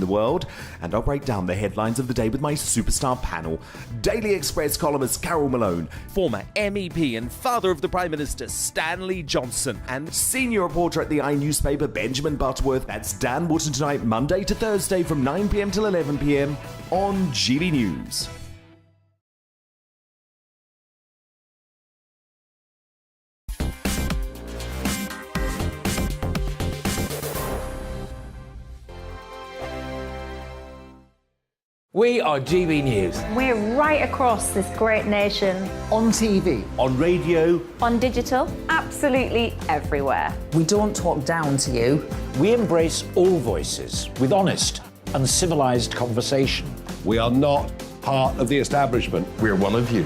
the world, and I'll break down the headlines of the day with my superstar panel. Daily Express columnist Carol Malone, former MEP and father of the Prime Minister Stanley Johnson, and senior reporter at the newspaper Benjamin Butterworth. That's Dan Wootton tonight, Monday to Thursday from 9 p.m. till 11 p.m. on GB News. We are GB News. We're right across this great nation. On TV. On radio. On digital. Absolutely everywhere. We don't talk down to you. We embrace all voices with honest and civilised conversation. We are not part of the establishment. We're one of you.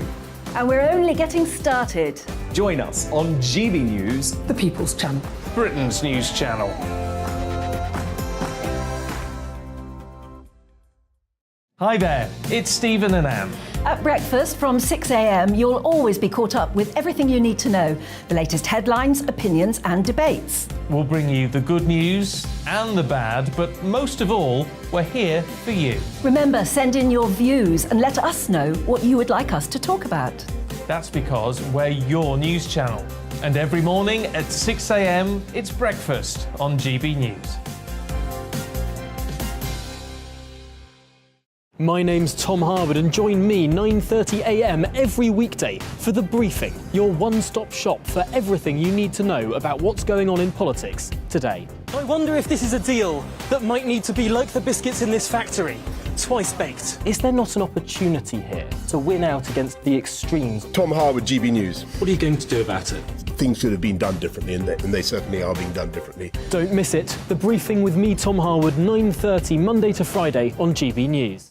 And we're only getting started. Join us on GB News, The People's Channel. Britain's news channel. Hi there, it's Stephen and Anne. At breakfast from 6 a.m, you'll always be caught up with everything you need to know, the latest headlines, opinions and debates. We'll bring you the good news and the bad, but most of all, we're here for you. Remember, send in your views and let us know what you would like us to talk about. That's because we're your news channel. And every morning at 6 a.m, it's breakfast on GB News. My name's Tom Harwood and join me 9:30 a.m. every weekday for The Briefing, your one-stop shop for everything you need to know about what's going on in politics today. I wonder if this is a deal that might need to be like the biscuits in this factory, twice baked. Is there not an opportunity here to win out against the extremes? Tom Harwood, GB News. What are you going to do about it? Things should have been done differently, and they certainly are being done differently. Don't miss it. The Briefing with me, Tom Harwood, 9:30 Monday to Friday on GB News.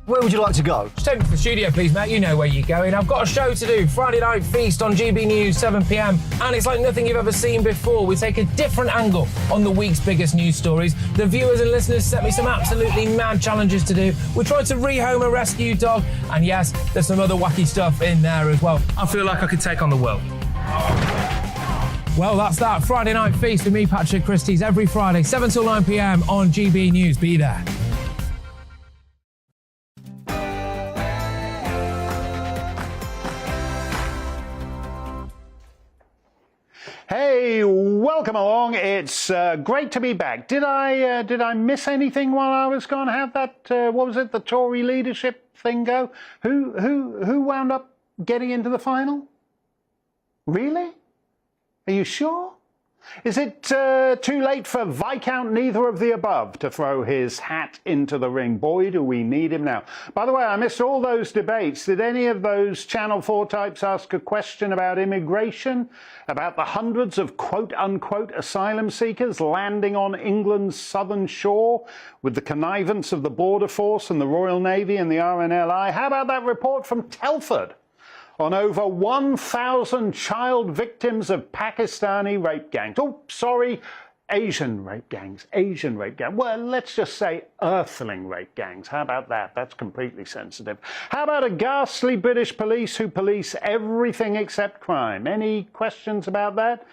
Where would you like to go? Just take me to the studio, please, Matt. You know where you're going. I've got a show to do. Friday Night Feast on GB News, 7 p.m. And it's like nothing you've ever seen before. We take a different angle on the week's biggest news stories. The viewers and listeners set me some absolutely mad challenges to do. We tried to rehome a rescue dog. And yes, there's some other wacky stuff in there as well. I feel like I could take on the world. Well, that's that. Friday Night Feast with me, Patrick Christie's, every Friday, 7 till 9 p.m. on GB News. Be there. Hey, welcome along. It's great to be back. Did I miss anything while I was gone? Have that what was it? The Tory leadership thing go? Who wound up getting into the final? Really? Are you sure? Is it too late for Viscount neither of the above to throw his hat into the ring? Boy, do we need him now. By the way, I missed all those debates. Did any of those Channel 4 types ask a question about immigration? About the hundreds of quote-unquote asylum seekers landing on England's southern shore with the connivance of the Border Force and the Royal Navy and the RNLI? How about that report from Telford on over 1,000 child victims of Pakistani rape gangs? Oh, sorry, Asian rape gangs. Well, let's just say earthling rape gangs. How about that? That's completely sensitive. How about a ghastly British police who police everything except crime? Any questions about that?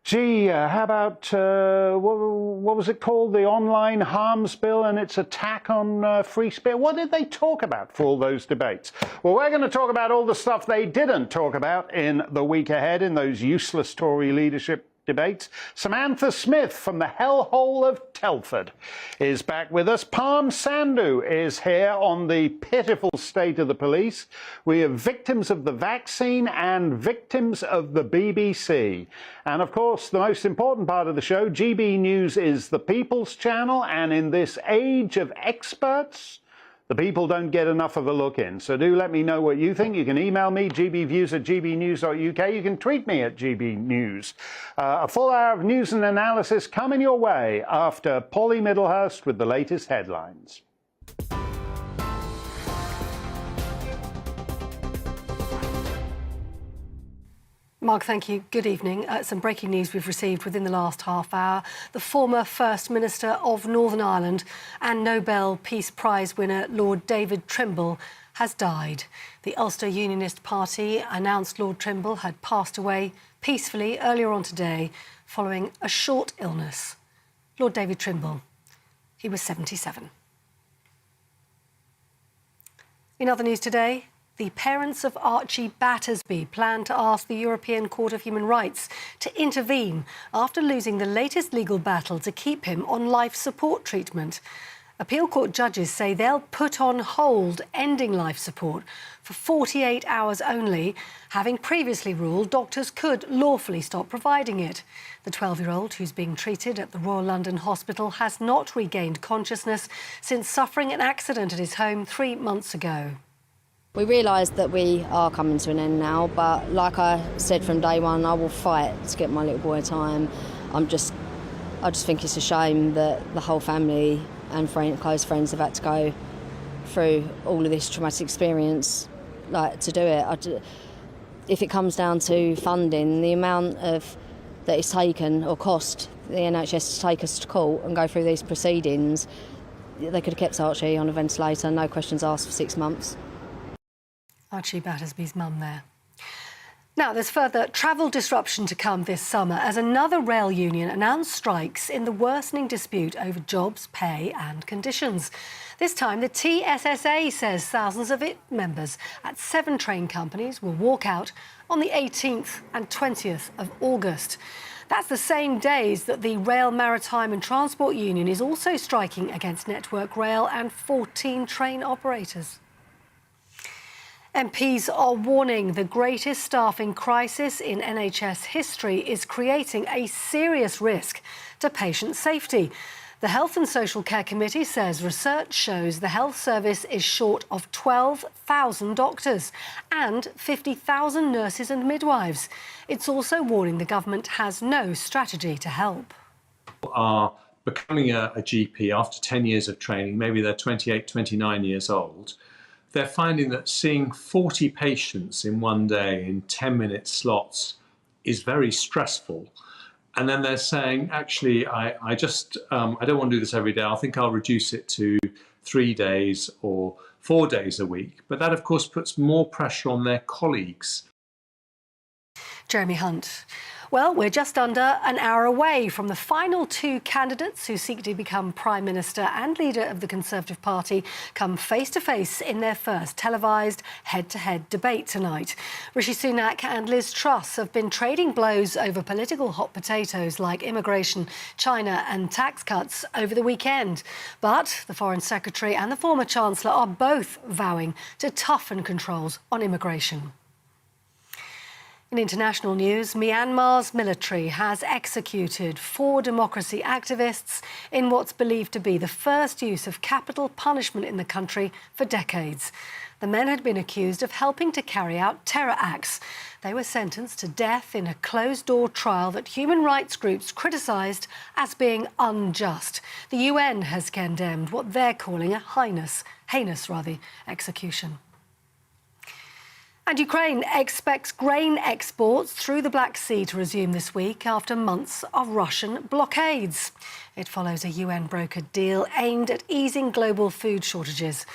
Gee, how about, what was it called? The online harms bill and its attack on free speech. What did they talk about for all those debates? Well, we're going to talk about all the stuff they didn't talk about in the week ahead in those useless Tory leadership debates. Samantha Smith from the hellhole of Telford is back with us. Palm Sandhu is here on the pitiful state of the police. We have victims of the vaccine and victims of the BBC. And of course, the most important part of the show, GB News is the People's Channel, and in this age of experts, the people don't get enough of a look in. So do let me know what you think. You can email me, gbviews@gbnews.uk. You can tweet me at gbnews. A full hour of news and analysis coming your way after Polly Middlehurst with the latest headlines. Mark, thank you. Good evening. Some breaking news we've received within the last half hour. The former First Minister of Northern Ireland and Nobel Peace Prize winner Lord David Trimble has died. The Ulster Unionist Party announced Lord Trimble had passed away peacefully earlier on today following a short illness. Lord David Trimble, He was 77. In other news today, the parents of Archie Battersby plan to ask the European Court of Human Rights to intervene after losing the latest legal battle to keep him on life support treatment. Appeal court judges say they'll put on hold ending life support for 48 hours only, having previously ruled doctors could lawfully stop providing it. The 12-year-old, who's being treated at the Royal London Hospital, has not regained consciousness since suffering an accident at his home 3 months ago. We realise that we are coming to an end now, but like I said from day one, I will fight to get my little boy time. I just think it's a shame that the whole family and close friends have had to go through all of this traumatic experience, to do it. If it comes down to funding, the amount of that it's taken or cost the NHS to take us to court and go through these proceedings, they could have kept Archie on a ventilator, no questions asked, for 6 months. Archie Battersby's mum there. Now, there's further travel disruption to come this summer as another rail union announced strikes in the worsening dispute over jobs, pay and conditions. This time, the TSSA says thousands of its members at 7 train companies will walk out on the 18th and 20th of August. That's the same days that the Rail, Maritime and Transport Union is also striking against Network Rail and 14 train operators. MPs are warning the greatest staffing crisis in NHS history is creating a serious risk to patient safety. The Health and Social Care Committee says research shows the health service is short of 12,000 doctors and 50,000 nurses and midwives. It's also warning the government has no strategy to help. Are becoming a GP after 10 years of training, maybe they're 28, 29 years old. They're finding that seeing 40 patients in one day in 10-minute slots is very stressful. And then they're saying, actually, I don't want to do this every day. I think I'll reduce it to 3 days or 4 days a week. But that, of course, puts more pressure on their colleagues. Jeremy Hunt. Well, we're just under an hour away from the final 2 candidates who seek to become Prime Minister and leader of the Conservative Party come face-to-face in their first televised head-to-head debate tonight. Rishi Sunak and Liz Truss have been trading blows over political hot potatoes like immigration, China and tax cuts over the weekend. But the Foreign Secretary and the former Chancellor are both vowing to toughen controls on immigration. In international news, Myanmar's military has executed 4 democracy activists in what's believed to be the first use of capital punishment in the country for decades. The men had been accused of helping to carry out terror acts. They were sentenced to death in a closed-door trial that human rights groups criticised as being unjust. The UN has condemned what they're calling a heinous execution. And Ukraine expects grain exports through the Black Sea to resume this week after months of Russian blockades. It follows a UN-brokered deal aimed at easing global food shortages.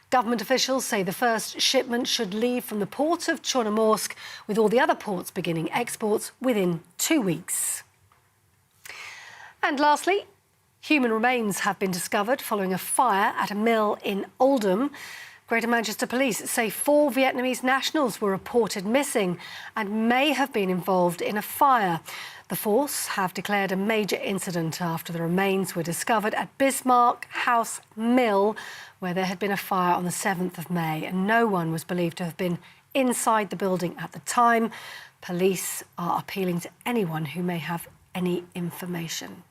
Government officials say the first shipment should leave from the port of Chornomorsk, with all the other ports beginning exports within 2 weeks. And lastly, human remains have been discovered following a fire at a mill in Oldham. Greater Manchester Police say 4 Vietnamese nationals were reported missing and may have been involved in a fire. The force have declared a major incident after the remains were discovered at Bismarck House Mill, where there had been a fire on the 7th of May, and no one was believed to have been inside the building at the time. Police are appealing to anyone who may have any information.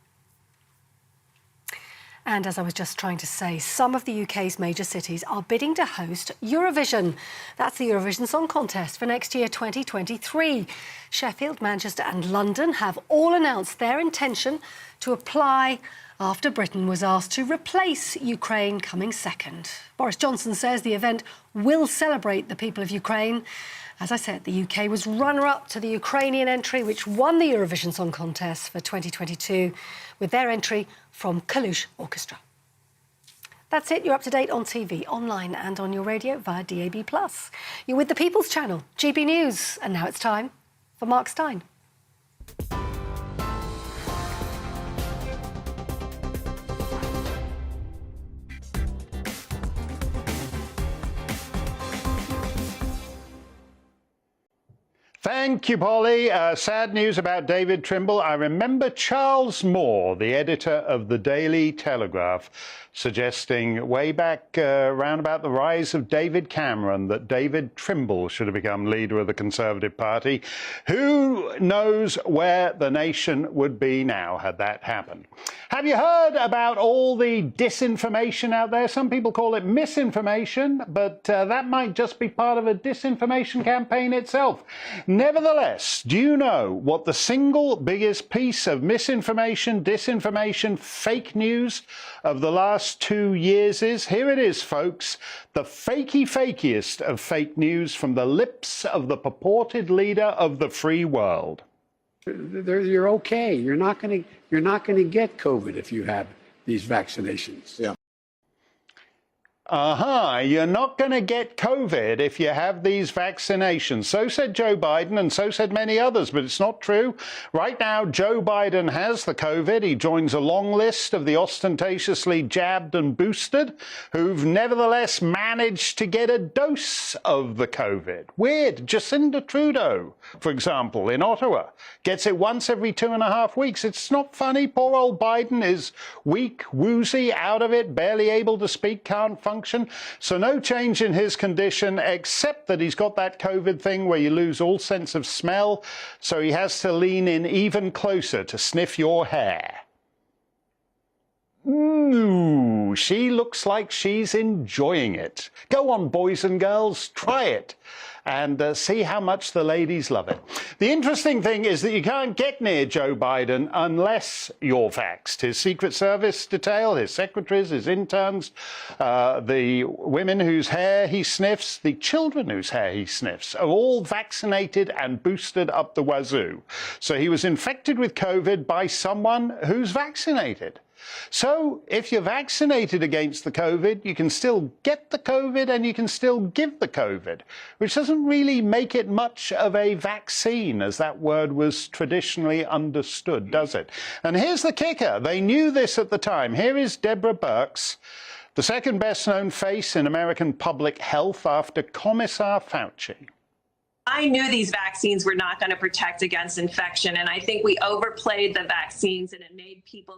And as I was just trying to say, some of the UK's major cities are bidding to host Eurovision. That's the Eurovision Song Contest for next year, 2023. Sheffield, Manchester and London have all announced their intention to apply after Britain was asked to replace Ukraine coming second. Boris Johnson says the event will celebrate the people of Ukraine. As I said, the UK was runner-up to the Ukrainian entry, which won the Eurovision Song Contest for 2022, with their entry from Kalush Orchestra. That's it. You're up to date on TV, online and on your radio via DAB+. You're with the People's Channel, GB News. And now it's time for Mark Steyn. Thank you, Polly. Sad news about David Trimble. I remember Charles Moore, the editor of the Daily Telegraph, suggesting way back round about the rise of David Cameron that David Trimble should have become leader of the Conservative Party. Who knows where the nation would be now had that happened? Have you heard about all the disinformation out there? Some people call it misinformation, but that might just be part of a disinformation campaign itself. Nevertheless, do you know what the single biggest piece of misinformation, disinformation, fake news of the last 2 years is? Here it is, folks. The fakiest of fake news from the lips of the purported leader of the free world. You're okay. You're not going to get COVID if you have these vaccinations. Yeah. You're not going to get COVID if you have these vaccinations. So said Joe Biden, and so said many others, but it's not true. Right now, Joe Biden has the COVID. He joins a long list of the ostentatiously jabbed and boosted who've nevertheless managed to get a dose of the COVID. Weird. Jacinda Trudeau, for example, in Ottawa, gets it once every 2.5 weeks. It's not funny. Poor old Biden is weak, woozy, out of it, barely able to speak, can't function. So no change in his condition, except that he's got that COVID thing where you lose all sense of smell, so he has to lean in even closer to sniff your hair. Ooh, she looks like she's enjoying it. Go on, boys and girls, try it and see how much the ladies love it. The interesting thing is that you can't get near Joe Biden unless you're vaxxed. His Secret Service detail, his secretaries, his interns, the women whose hair he sniffs, the children whose hair he sniffs are all vaccinated and boosted up the wazoo. So he was infected with COVID by someone who's vaccinated. So if you're vaccinated against the COVID, you can still get the COVID and you can still give the COVID, which doesn't really make it much of a vaccine as that word was traditionally understood, does it? And here's the kicker. They knew this at the time. Here is Deborah Birx, the second best known face in American public health after Commissar Fauci. I knew these vaccines were not going to protect against infection, and I think we overplayed the vaccines and it made people...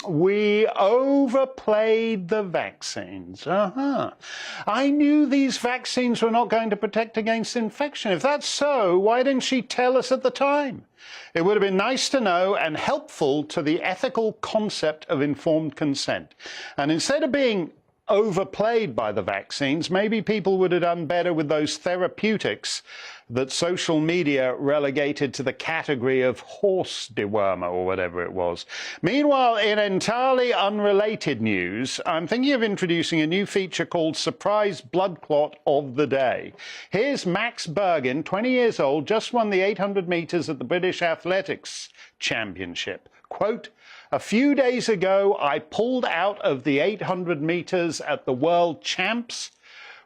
We overplayed the vaccines. I knew these vaccines were not going to protect against infection. If that's so, why didn't she tell us at the time? It would have been nice to know and helpful to the ethical concept of informed consent. And instead of being overplayed by the vaccines, maybe people would have done better with those therapeutics that social media relegated to the category of horse dewormer or whatever it was. Meanwhile, in entirely unrelated news, I'm thinking of introducing a new feature called Surprise Blood Clot of the Day. Here's Max Bergin, 20 years old, just won the 800 metres at the British Athletics Championship. Quote, "A few days ago, I pulled out of the 800 metres at the World Champs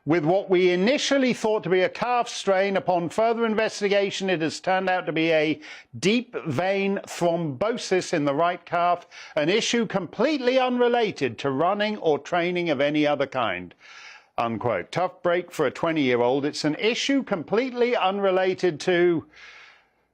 with what we initially thought to be a calf strain. Upon further investigation, it has turned out to be a deep vein thrombosis in the right calf, an issue completely unrelated to running or training of any other kind." Unquote. Tough break for a 20-year-old. It's an issue completely unrelated to,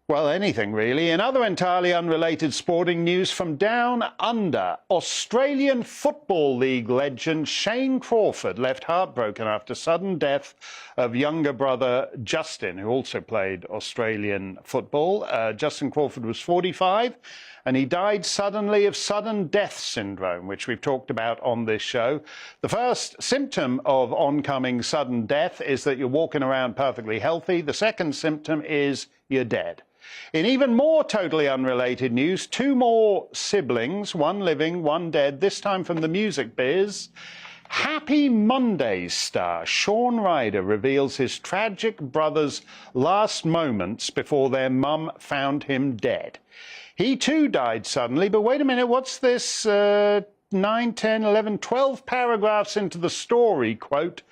well, anything really. In other entirely unrelated sporting news from down under, Australian Football League legend Shane Crawford left heartbroken after sudden death of younger brother Justin, who also played Australian football. Justin Crawford was 45, and he died suddenly of sudden death syndrome, which we've talked about on this show. The first symptom of oncoming sudden death is that you're walking around perfectly healthy. The second symptom is you're dead. In even more totally unrelated news, two more siblings, one living, one dead, this time from the music biz. Happy Mondays star Shaun Ryder reveals his tragic brother's last moments before their mum found him dead. He too died suddenly, but wait a minute, what's this 9, 10, 11, 12 paragraphs into the story, quote,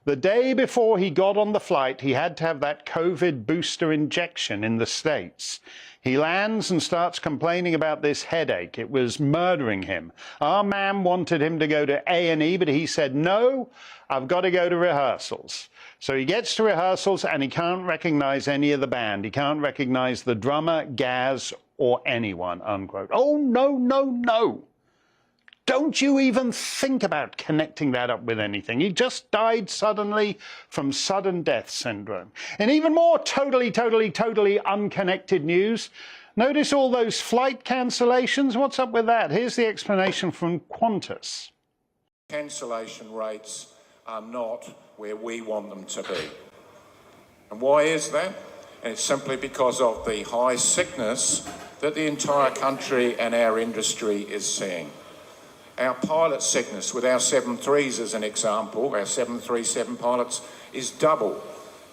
"The day before he got on the flight, he had to have that COVID booster injection in the States. He lands and starts complaining about this headache. It was murdering him. Our man wanted him to go to A&E, but he said, no, I've got to go to rehearsals. So he gets to rehearsals and he can't recognize any of the band. He can't recognize the drummer, Gaz, or anyone, unquote. Oh, no, no, no. Don't you even think about connecting that up with anything. He just died suddenly from sudden death syndrome. And even more totally unconnected news. Notice all those flight cancellations? What's up with that? Here's the explanation from Qantas. Cancellation rates are not where we want them to be. And why is that? And it's simply because of the high sickness that the entire country and our industry is seeing. Our pilot sickness with our 73s as an example, our 737 pilots, is double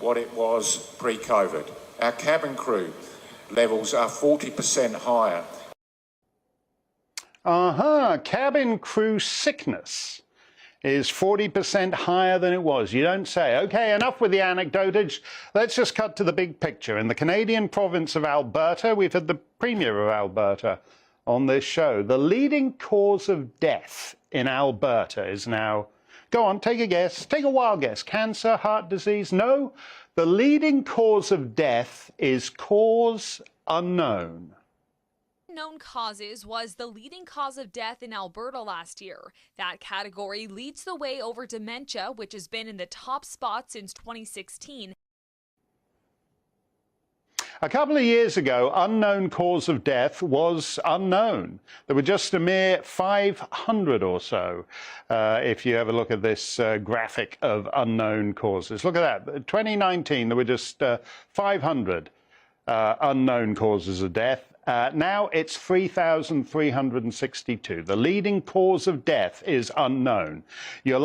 what it was pre-COVID. Our cabin crew levels are 40% higher. Cabin crew sickness is 40% higher than it was. You don't say. Okay, enough with the anecdotage. Let's just cut to the big picture. In the Canadian province of Alberta, we've had the Premier of Alberta on this show. The leading cause of death in Alberta is now, go on, take a guess, take a wild guess, cancer, heart disease? No, the leading cause of death is cause unknown. Unknown causes was the leading cause of death in Alberta last year. That category leads the way over dementia, which has been in the top spot since 2016. A couple of years ago, unknown cause of death was unknown. There were just a mere 500 or so, if you have a look at this graphic of unknown causes. Look at that. 2019, there were just 500 unknown causes of death. Now it's 3,362. The leading cause of death is unknown. You're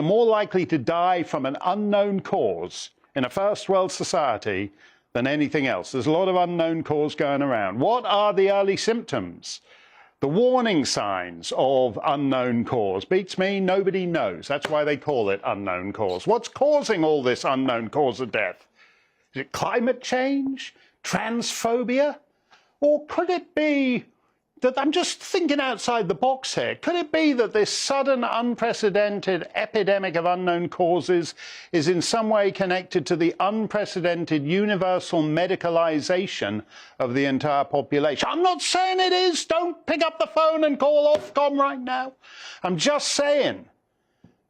more likely to die from an unknown cause in a first world society than anything else. There's a lot of unknown cause going around. What are the early symptoms? The warning signs of unknown cause. Beats me, nobody knows. That's why they call it unknown cause. What's causing all this unknown cause of death? Is it climate change? Transphobia? Or could it be that, I'm just thinking outside the box here, could it be that this sudden, unprecedented epidemic of unknown causes is in some way connected to the unprecedented universal medicalization of the entire population? I'm not saying it is. Don't pick up the phone and call Ofcom right now. I'm just saying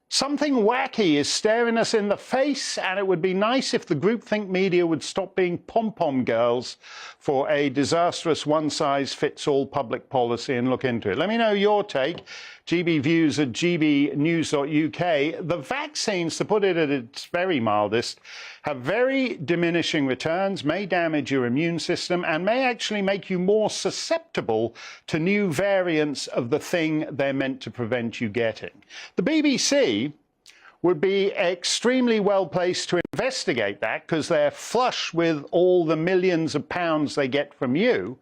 something wacky is staring us in the face, and it would be nice if the groupthink media would stop being pom-pom girls for a disastrous one-size-fits-all public policy and look into it. Let me know your take. GBViews at gbnews.uk. The vaccines, to put it at its very mildest, have very diminishing returns, may damage your immune system, and may actually make you more susceptible to new variants of the thing they're meant to prevent you getting. The BBC would be extremely well placed to investigate that because they're flush with all the millions of pounds they get from you.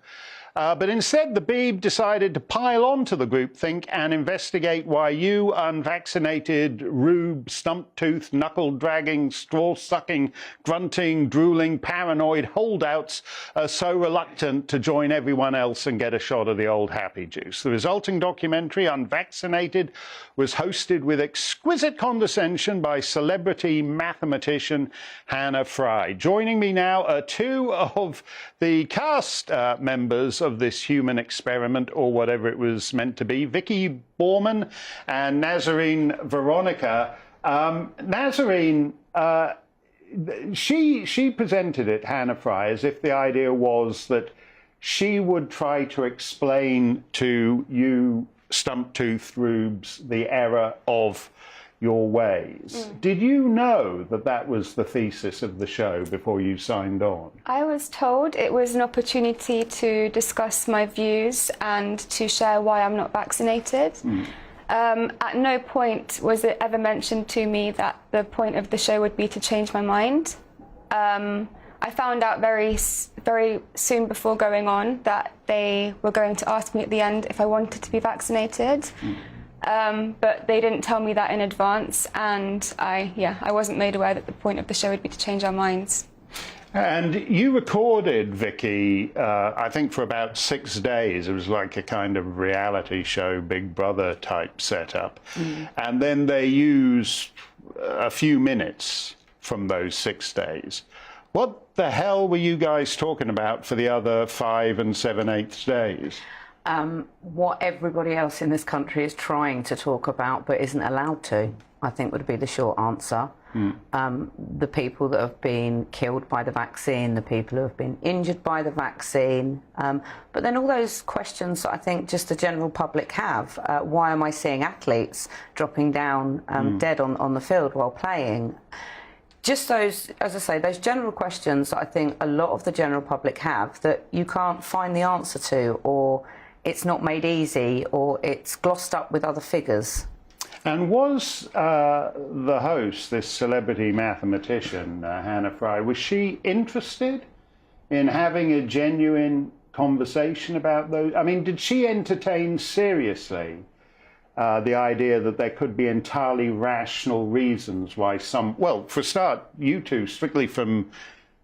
But instead, the Beeb decided to pile on to the groupthink and investigate why you unvaccinated, rube, stump-toothed, knuckle-dragging, straw-sucking, grunting, drooling, paranoid holdouts are so reluctant to join everyone else and get a shot of the old happy juice. The resulting documentary, Unvaccinated, was hosted with exquisite condescension by celebrity mathematician Hannah Fry. Joining me now are two of the cast members of this human experiment, or whatever it was meant to be, Vicky Borman and Nazarene Veronica. Nazarene, she presented it, Hannah Fry, as if the idea was that she would try to explain to you stump-toothed rubes the error of your ways. Did you know that that was the thesis of the show before you signed on? I was told it was an opportunity to discuss my views and to share why I'm not vaccinated. At no point was it ever mentioned to me that the point of the show would be to change my mind. I found out very soon before going on that they were going to ask me at the end if I wanted to be vaccinated. But they didn't tell me that in advance, and I wasn't made aware that the point of the show would be to change our minds. And you recorded, Vicky, I think for about 6 days. It was like a kind of reality show, Big Brother type setup. And then they used a few minutes from those 6 days. What the hell were you guys talking about for the other 5 and 7/8 days? What everybody else in this country is trying to talk about but isn't allowed to, I think would be the short answer. The people that have been killed by the vaccine, the people who have been injured by the vaccine, but then all those questions that I think just the general public have. Why am I seeing athletes dropping down dead on the field while playing? Just those, as I say, those general questions that I think a lot of the general public have that you can't find the answer to, or it's not made easy, or it's glossed up with other figures. And was the host, this celebrity mathematician, Hannah Fry, was she interested in having a genuine conversation about those? I mean, did she entertain seriously the idea that there could be entirely rational reasons why some... Well, for a start, you two, strictly from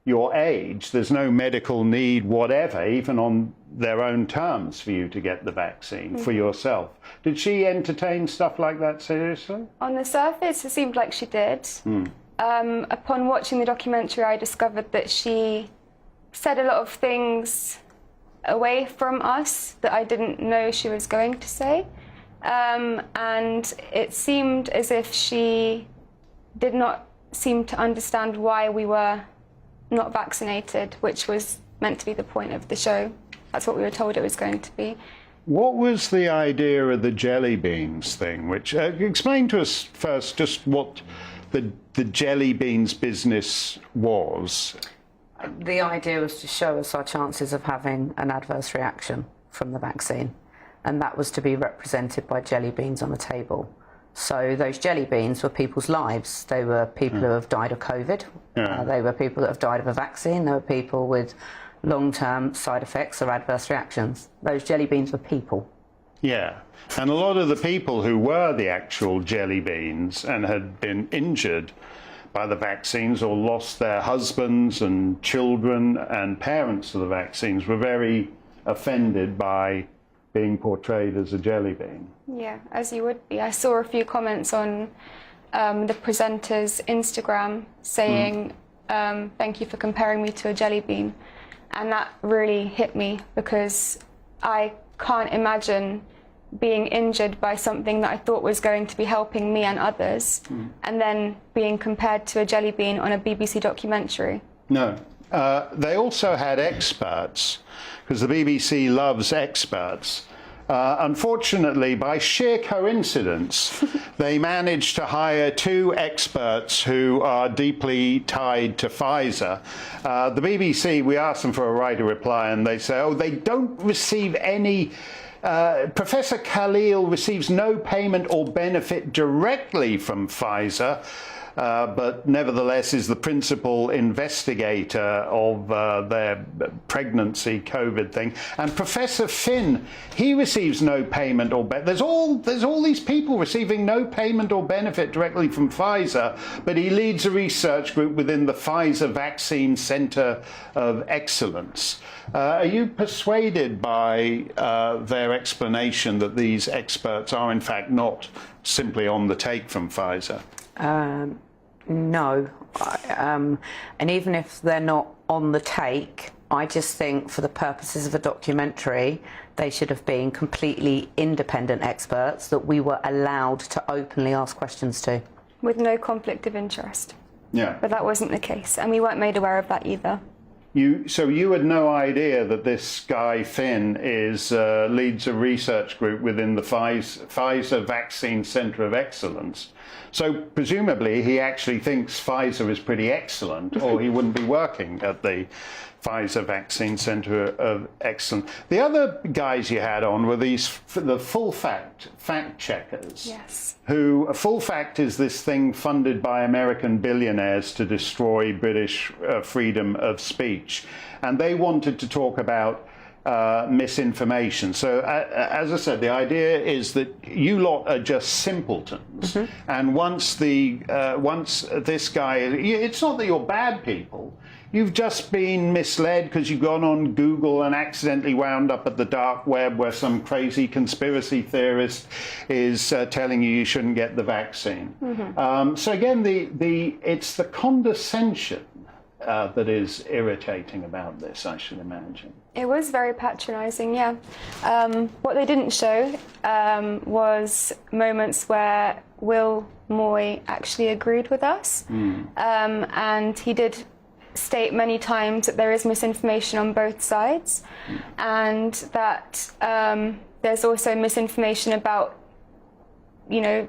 your age, there's no medical need, whatever, even on their own terms, for you to get the vaccine for yourself. Did she entertain stuff like that seriously? On the surface, it seemed like she did. Upon watching the documentary, I discovered that she said a lot of things away from us that I didn't know she was going to say. And it seemed as if she did not seem to understand why we were not vaccinated, which was meant to be the point of the show. That's what we were told it was going to be. What was the idea of the jelly beans thing? Which explain to us first just what the jelly beans business was. The idea was to show us our chances of having an adverse reaction from the vaccine, and that was to be represented by jelly beans on the table. So those jelly beans were people's lives. They were people who have died of COVID. They were people that have died of a vaccine. They were people with long-term side effects or adverse reactions. Those jelly beans were people. Yeah, and a lot of the people who were the actual jelly beans and had been injured by the vaccines or lost their husbands and children and parents to the vaccines were very offended by being portrayed as a jelly bean. Yeah, as you would be. I saw a few comments on the presenter's Instagram saying, thank you for comparing me to a jelly bean. And that really hit me because I can't imagine being injured by something that I thought was going to be helping me and others, and then being compared to a jelly bean on a BBC documentary. No. They also had experts, because the BBC loves experts. Unfortunately, by sheer coincidence, they managed to hire 2 experts who are deeply tied to Pfizer. The BBC, we asked them for a right of reply, and they say, oh, they don't receive any... Professor Khalil receives no payment or benefit directly from Pfizer, but nevertheless is the principal investigator of their pregnancy COVID thing. And Professor Finn, he receives no payment or benefit. There's all these people receiving no payment or benefit directly from Pfizer, but he leads a research group within the Pfizer Vaccine Center of Excellence. Are you persuaded by their explanation that these experts are in fact not simply on the take from Pfizer? No, and even if they're not on the take, I just think for the purposes of a documentary, they should have been completely independent experts that we were allowed to openly ask questions to. With no conflict of interest. Yeah. But that wasn't the case, and we weren't made aware of that either. So you had no idea that this guy Finn leads a research group within the Pfizer Vaccine Center of Excellence. So presumably he actually thinks Pfizer is pretty excellent, or he wouldn't be working at the Pfizer Vaccine Center of Excellence. The other guys you had on were the full fact checkers. Yes. Who, Full Fact is this thing funded by American billionaires to destroy British freedom of speech. And they wanted to talk about misinformation. So, as I said, the idea is that you lot are just simpletons, and once this guy, it's not that you're bad people. You've just been misled because you've gone on Google and accidentally wound up at the dark web where some crazy conspiracy theorist is telling you shouldn't get the vaccine. So again, it's the condescension that is irritating about this, I should imagine. It was very patronising, yeah. What they didn't show was moments where Will Moy actually agreed with us, and he did state many times that there is misinformation on both sides, and that there's also misinformation about, you know,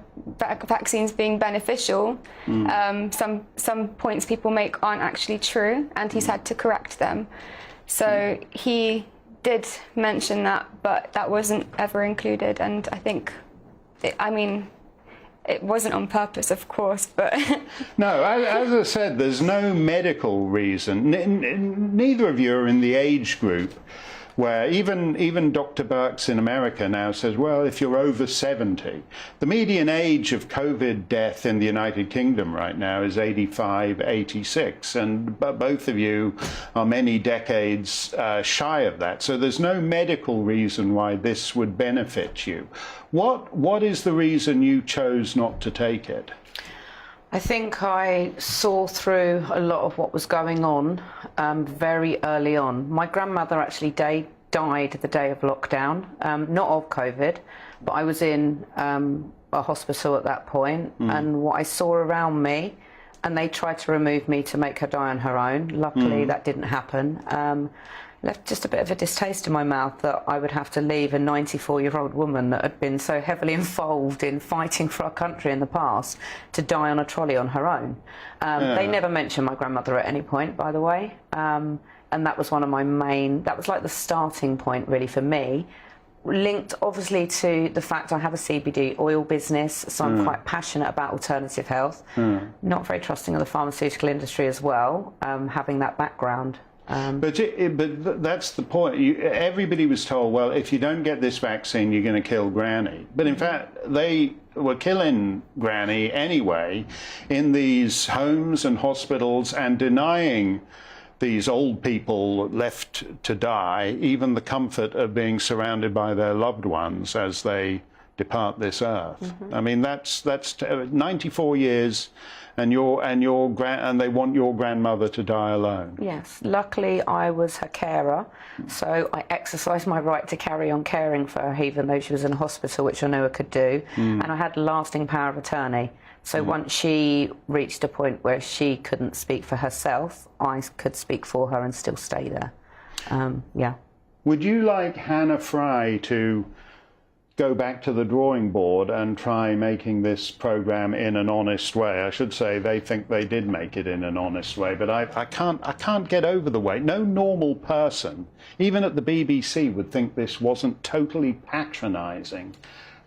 vaccines being beneficial. Some points people make aren't actually true, and he's had to correct them. So he did mention that, but that wasn't ever included, and I think, it wasn't on purpose, of course, but... No, as I said, there's no medical reason. Neither of you are in the age group where even Dr. Birx in America now says, well, if you're over 70, the median age of COVID death in the United Kingdom right now is 85, 86, and both of you are many decades shy of that. So there's no medical reason why this would benefit you. What is the reason you chose not to take it? I think I saw through a lot of what was going on very early on. My grandmother actually died the day of lockdown, not of COVID, but I was in a hospital at that point, and what I saw around me, and they tried to remove me to make her die on her own. Luckily, that didn't happen. Left just a bit of a distaste in my mouth that I would have to leave a 94-year-old woman that had been so heavily involved in fighting for our country in the past to die on a trolley on her own. They never mentioned my grandmother at any point, by the way, and that was one of my main, that was like the starting point really for me, linked obviously to the fact I have a CBD oil business, so I'm quite passionate about alternative health, not very trusting of the pharmaceutical industry as well, having that background. But that's the point. Everybody was told, well, if you don't get this vaccine, you're going to kill Granny. But in fact, they were killing Granny anyway in these homes and hospitals and denying these old people left to die even the comfort of being surrounded by their loved ones as they depart this earth. I mean, that's 94 years. And they want your grandmother to die alone. Yes, luckily I was her carer, so I exercised my right to carry on caring for her even though she was in hospital, which I knew I could do, and I had lasting power of attorney. So once she reached a point where she couldn't speak for herself, I could speak for her and still stay there. Yeah. Would you like Hannah Fry to go back to the drawing board and try making this program in an honest way? I should say they think they did make it in an honest way, but I can't get over the way. No normal person, even at the BBC, would think this wasn't totally patronising.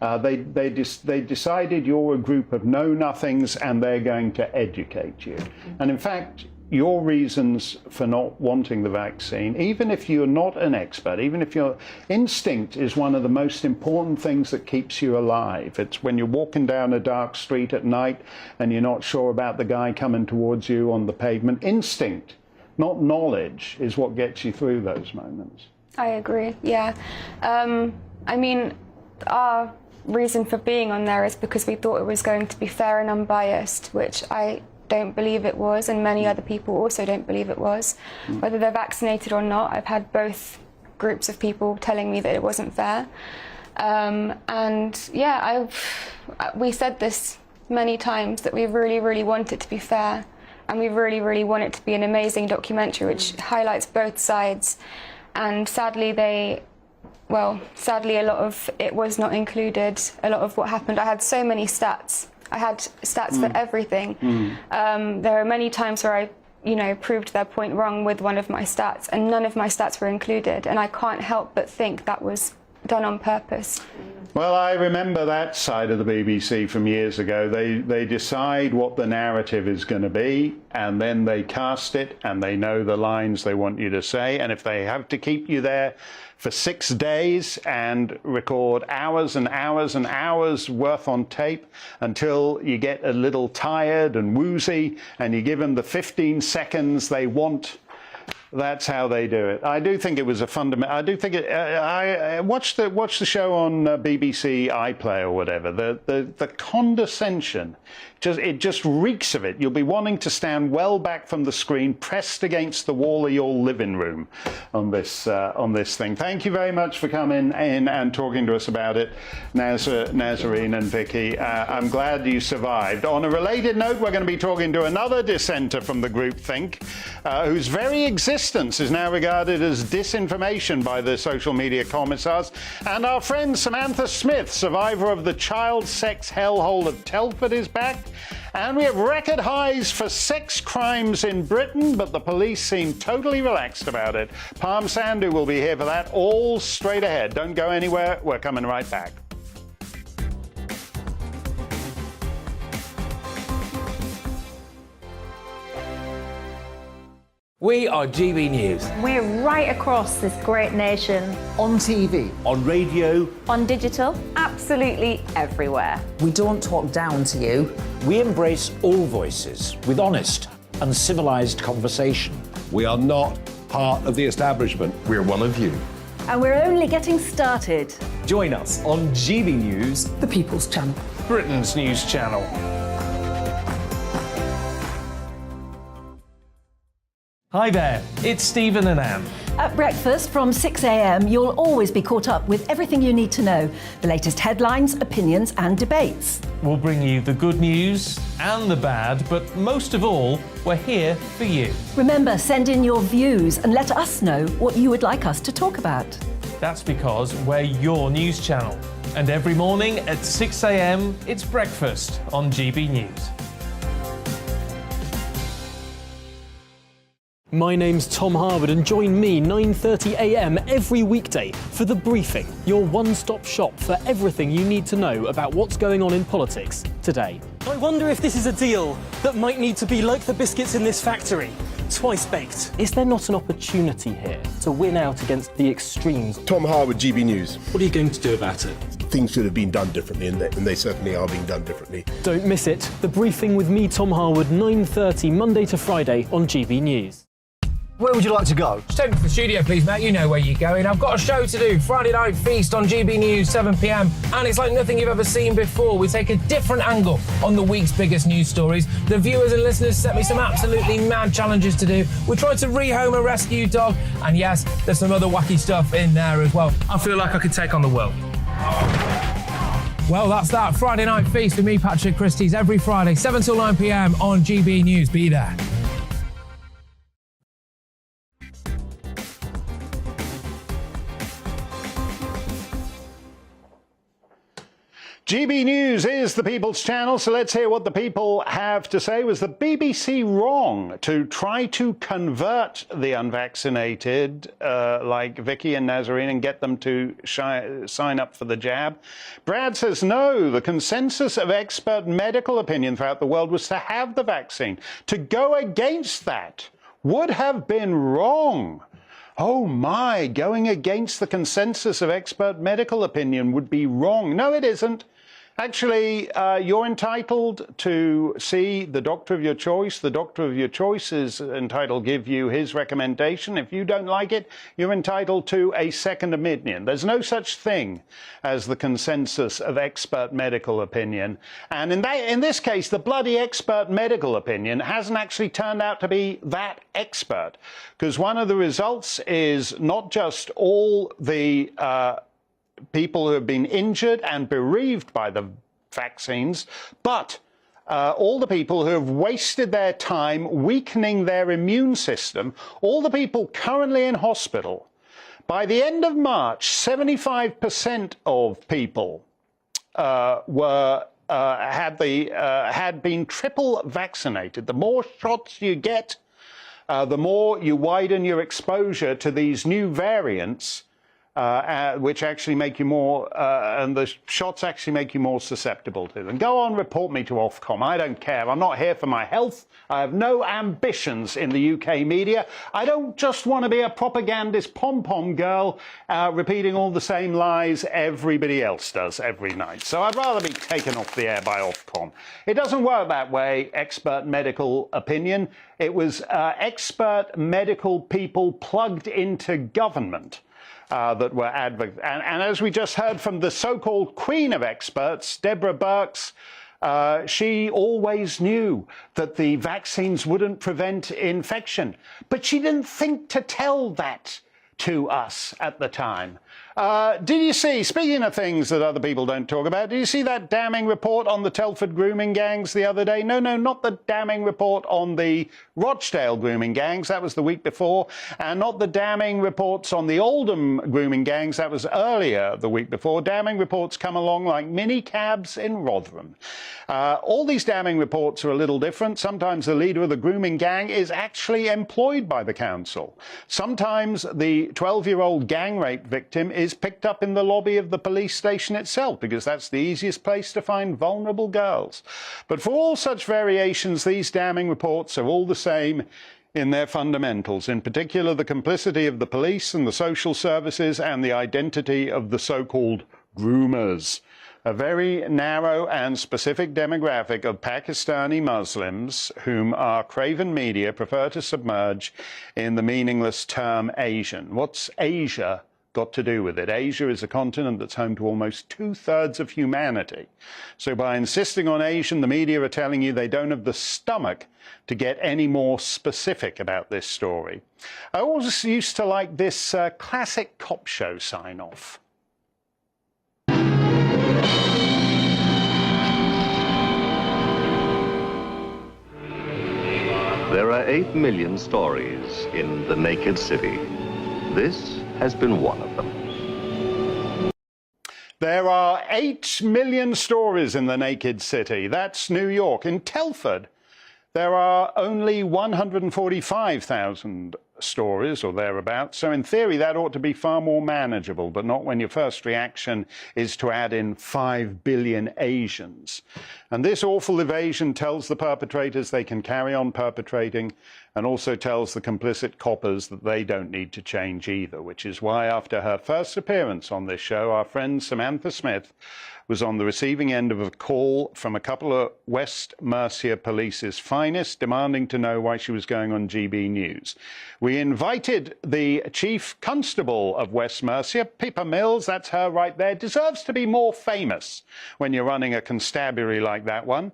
They decided you're a group of know-nothings and they're going to educate you. And in fact, your reasons for not wanting the vaccine, even if you're not an expert, even if your instinct is one of the most important things that keeps you alive. It's when you're walking down a dark street at night and you're not sure about the guy coming towards you on the pavement. Instinct, not knowledge, is what gets you through those moments. I agree, yeah. I mean, our reason for being on there is because we thought it was going to be fair and unbiased, which I don't believe it was, and many other people also don't believe it was. Whether they're vaccinated or not, I've had both groups of people telling me that it wasn't fair. And yeah, we said this many times, that we really, really want it to be fair, and we really, really want it to be an amazing documentary which highlights both sides. And sadly, sadly a lot of it was not included, a lot of what happened. I had so many stats. I had stats for everything. There are many times where I, proved their point wrong with one of my stats, and none of my stats were included. And I can't help but think that was done on purpose. Well, I remember that side of the BBC from years ago. They decide what the narrative is going to be, and then they cast it, and they know the lines they want you to say. And if they have to keep you there for 6 days and record hours and hours and hours worth on tape until you get a little tired and woozy, and you give them the 15 seconds they want, that's how they do it. I do think it was a fundamental. I do think it. I watched the show on BBC iPlayer or whatever. The condescension, it just reeks of it. You'll be wanting to stand well back from the screen, pressed against the wall of your living room, on this thing. Thank you very much for coming in and talking to us about it, Nazarene and Vicky. I'm glad you survived. On a related note, we're going to be talking to another dissenter from the groupthink, whose very existence is now regarded as disinformation by the social media commissars, and our friend Samantha Smith, survivor of the child sex hellhole of Telford, is back. And we have record highs for sex crimes in Britain, but the police seem totally relaxed about it. Palm Sandhu will be here for that, all straight ahead. Don't go anywhere, we're coming right back. We are GB News. We're right across this great nation. On TV. On radio. On digital. Absolutely everywhere. We don't talk down to you. We embrace all voices with honest and civilised conversation. We are not part of the establishment. We're one of you. And we're only getting started. Join us on GB News, the People's Channel. Britain's news channel. Hi there, it's Stephen and Anne. At breakfast from 6 a.m, you'll always be caught up with everything you need to know, the latest headlines, opinions and debates. We'll bring you the good news and the bad, but most of all, we're here for you. Remember, send in your views and let us know what you would like us to talk about. That's because we're your news channel. And every morning at 6 a.m, it's breakfast on GB News. My name's Tom Harwood, and join me 9:30 a.m. every weekday for The Briefing, your one-stop shop for everything you need to know about what's going on in politics today. I wonder if this is a deal that might need to be like the biscuits in this factory, twice baked. Is there not an opportunity here to win out against the extremes? Tom Harwood, GB News. What are you going to do about it? Things should have been done differently, and they certainly are being done differently. Don't miss it. The Briefing with me, Tom Harwood, 9:30 Monday to Friday on GB News. Where would you like to go? Just take me to the studio, please, mate. You know where you're going. I've got a show to do. Friday Night Feast on GB News, 7 p.m. And it's like nothing you've ever seen before. We take a different angle on the week's biggest news stories. The viewers and listeners set me some absolutely mad challenges to do. We tried to rehome a rescue dog. And yes, there's some other wacky stuff in there as well. I feel like I could take on the world. Well, that's that. Friday Night Feast with me, Patrick Christie's, every Friday, 7 till 9 p.m. on GB News. Be there. GB News is the People's Channel, so let's hear what the people have to say. Was the BBC wrong to try to convert the unvaccinated, like Vicky and Nazarene, and get them to sign up for the jab? Brad says no. The consensus of expert medical opinion throughout the world was to have the vaccine. To go against that would have been wrong. Oh my, going against the consensus of expert medical opinion would be wrong. No, it isn't. Actually, you're entitled to see the doctor of your choice. The doctor of your choice is entitled to give you his recommendation. If you don't like it, you're entitled to a second opinion. There's no such thing as the consensus of expert medical opinion. And in this case, the bloody expert medical opinion hasn't actually turned out to be that expert. Because one of the results is not just all the people who have been injured and bereaved by the vaccines, but all the people who have wasted their time weakening their immune system, all the people currently in hospital. By the end of March, 75% of people had been triple vaccinated. The more shots you get, the more you widen your exposure to these new variants, which actually make you more, and the shots actually make you more susceptible to them. Go on, report me to Ofcom. I don't care. I'm not here for my health. I have no ambitions in the UK media. I don't just want to be a propagandist pom-pom girl repeating all the same lies everybody else does every night. So I'd rather be taken off the air by Ofcom. It doesn't work that way, expert medical opinion. It was expert medical people plugged into government that were advocates. And as we just heard from the so-called queen of experts, Deborah Birx, she always knew that the vaccines wouldn't prevent infection. But she didn't think to tell that to us at the time. Did you see, speaking of things that other people don't talk about, did you see that damning report on the Telford grooming gangs the other day? No, not the damning report on the Rochdale grooming gangs. That was the week before. And not the damning reports on the Oldham grooming gangs. That was earlier the week before. Damning reports come along like mini cabs in Rotherham. All these damning reports are a little different. Sometimes the leader of the grooming gang is actually employed by the council. Sometimes the 12-year-old gang rape victim is picked up in the lobby of the police station itself, because that's the easiest place to find vulnerable girls. But for all such variations, these damning reports are all the same in their fundamentals, in particular the complicity of the police and the social services and the identity of the so-called groomers. A very narrow and specific demographic of Pakistani Muslims whom our craven media prefer to submerge in the meaningless term Asian. What's Asia got to do with it? Asia is a continent that's home to almost 2/3 of humanity. So by insisting on Asian, the media are telling you they don't have the stomach to get any more specific about this story. I always used to like this classic cop show sign-off. There are 8 million stories in the naked city. This has been one of them. There are 8 million stories in the naked city. That's New York. In Telford, there are only 145,000 stories or thereabouts. So in theory, that ought to be far more manageable, but not when your first reaction is to add in 5 billion Asians. And this awful evasion tells the perpetrators they can carry on perpetrating, and also tells the complicit coppers that they don't need to change either, which is why after her first appearance on this show, our friend Samantha Smith was on the receiving end of a call from a couple of West Mercia Police's finest, demanding to know why she was going on GB News. We invited the Chief Constable of West Mercia, Pippa Mills, that's her right there, deserves to be more famous when you're running a constabulary like that one.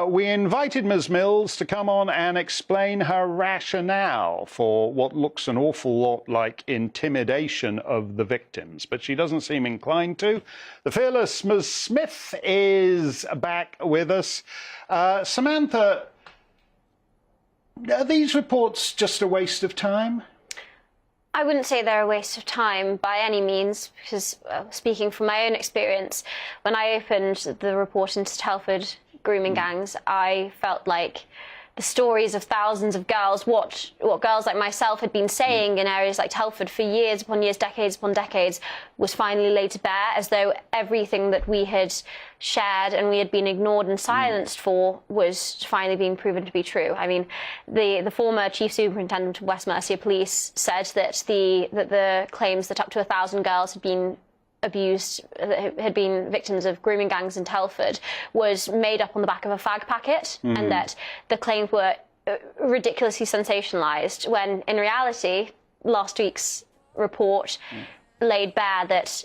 We invited Ms. Mills to come on and explain her rationale for what looks an awful lot like intimidation of the victims, but she doesn't seem inclined to. The fearless Ms. Smith is back with us. Samantha, are these reports just a waste of time? I wouldn't say they're a waste of time by any means, because speaking from my own experience, when I opened the report into Telford grooming gangs, I felt like the stories of thousands of girls, what girls like myself had been saying in areas like Telford for years upon years, decades upon decades, was finally laid to bear, as though everything that we had shared and we had been ignored and silenced for was finally being proven to be true. I mean, the former Chief Superintendent of West Mercia Police said that the claims that up to 1,000 girls had been abused, had been victims of grooming gangs in Telford, was made up on the back of a fag packet, and that the claims were ridiculously sensationalised, when in reality last week's report laid bare that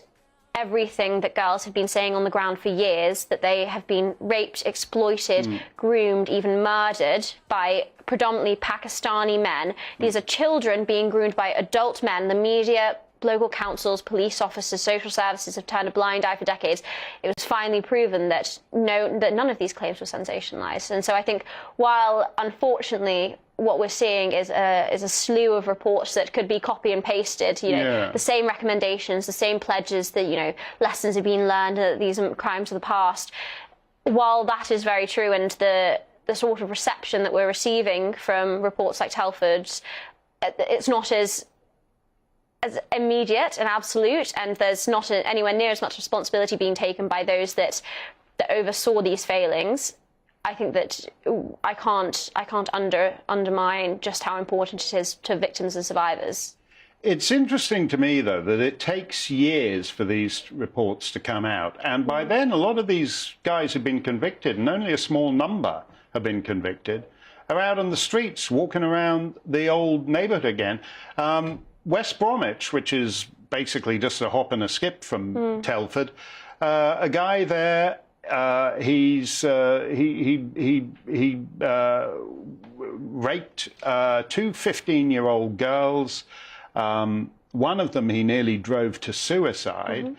everything that girls have been saying on the ground for years, that they have been raped, exploited, groomed, even murdered by predominantly Pakistani men. These are children being groomed by adult men. The media, local councils, police officers, social services have turned a blind eye for decades. It was finally proven that none of these claims were sensationalised. And so I think, while unfortunately what we're seeing is a slew of reports that could be copy and pasted, you know, the same recommendations, the same pledges, that, you know, lessons have been learned, these crimes of the past. While that is very true, and the sort of reception that we're receiving from reports like Telford's, it's not as as immediate and absolute, and there's not anywhere near as much responsibility being taken by those that oversaw these failings. I think that I can't undermine just how important it is to victims and survivors. It's interesting to me, though, that it takes years for these reports to come out. And by then, a lot of these guys have been convicted, and only a small number have been convicted, are out on the streets, walking around the old neighborhood again. West Bromwich, which is basically just a hop and a skip from Telford, a guy there, he raped two 15-year-old girls. One of them he nearly drove to suicide.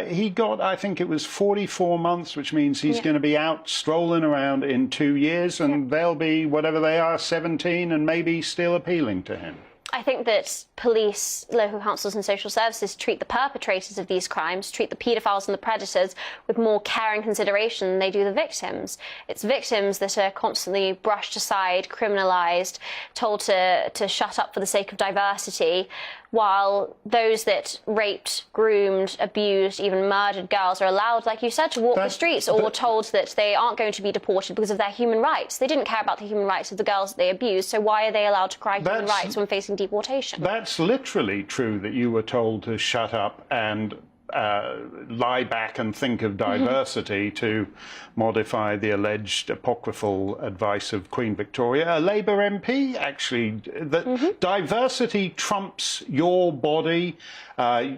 He got, I think it was 44 months, which means he's going to be out strolling around in 2 years, and they'll be, whatever they are, 17 and maybe still appealing to him. I think that police, local councils and social services treat the perpetrators of these crimes, treat the paedophiles and the predators with more care and consideration than they do the victims. It's victims that are constantly brushed aside, criminalised, told to shut up for the sake of diversity, while those that raped, groomed, abused, even murdered girls are allowed, like you said, to walk the streets, or told that they aren't going to be deported because of their human rights. They didn't care about the human rights of the girls that they abused, so why are they allowed to cry human rights when facing deportation? That's literally true, that you were told to shut up and lie back and think of diversity, to modify the alleged apocryphal advice of Queen Victoria, a Labour MP, actually, that diversity trumps your body,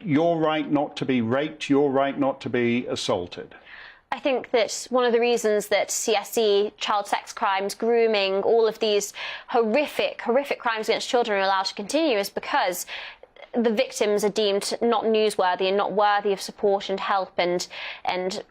your right not to be raped, your right not to be assaulted. I think that one of the reasons that CSE, child sex crimes, grooming, all of these horrific crimes against children are allowed to continue is because the victims are deemed not newsworthy and not worthy of support and help and